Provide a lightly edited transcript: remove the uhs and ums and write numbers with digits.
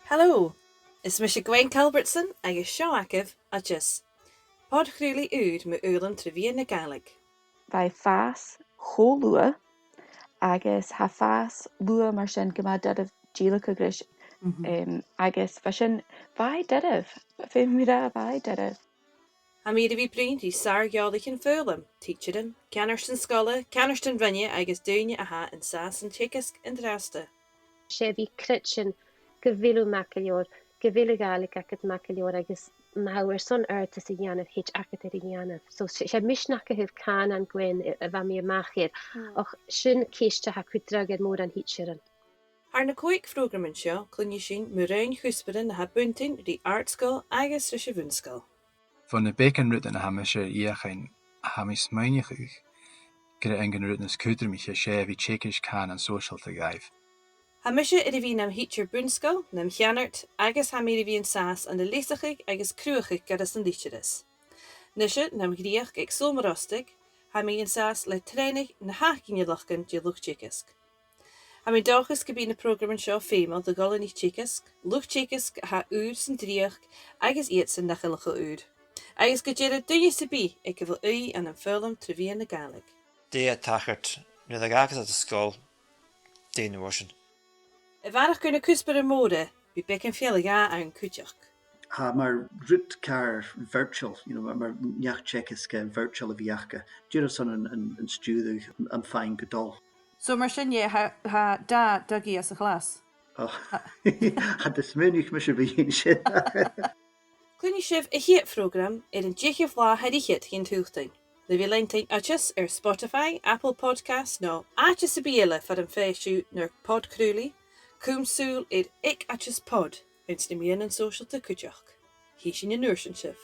Hello, is mis Gwen Culbertson agus seo acah agus Pod-chraoladh me fhoghlam tre na Gaelic. Bhí fas chomhlua agus ha fas lua mar sin go maith deireadh díleach agris agus fa sin bhí deireadh fé mura bhí deireadh. Ha mi bhí brín dí sar Gaelic in fhoghlam, teacherin, ceannarstan scola, ceannarstan bhaine agus dúine aha in sas an tchicasc in drasta. sé bhí critsin go bhfuilú macailiúr, go bhfuilú Gaelic agat macailiúr agus máhair son airtas a dhéanamh hit agat ar a dhéanamh. So sé misneach a hibh can an gwen a bheit mí amachir, ach sin céiste ha chu dragad mór an hit siran. Ar na cóig frógramin seo, clunne sin murain chusparin na ha buntin rí artscoil agus ris a bhunscoil. Van de beken rutten ha me sé iachin ha mi smeinich uch. Gre engen rutten skuter mi sé vi tjekisch kan an social te gaif. Ha misise a bhí nam hittir bunscoil, nam cheannart, agus ha mi bhí an sas an de léisaigh agus cruaigh gadas an líteris. Nise nam gríoch ag Sabhal Mòr Ostaig, ha mi an sas le treinig na hacinne lachgan di luch tjekisc. Ha mi dochas go bí na programin seo fémal de golan í tjekisc, luch tjekisc ha úr san dríoch agus iad san nachalacha úr. Agus go déad duine sa bí ag go bhfuil an fhoghlam tre na Gaelic. Dé tachart nu a gagus at a skol dé na warsin. A bharach gur na cúspar móra, bhí becin féla ga an cúteach. Ha mar rut car virtual, mar neach tjekiske virtual a viachke. Dúra son an stúdú an fein godal. So mar sin ha da dugí as a glas. Ha de sminich mis bhíon sin. Clunne sibh a hiad frógram ar an ddícheh lá head hiad hín túchtain. Le bhí leintain achas ar Spotify, Apple Podcast nó achas a bíala fad an féisiú nar Pod-chraoladh, cúmsúil ar achas pod, ins na mian an social ta cúteach. Hí sin an nuair sin sibh.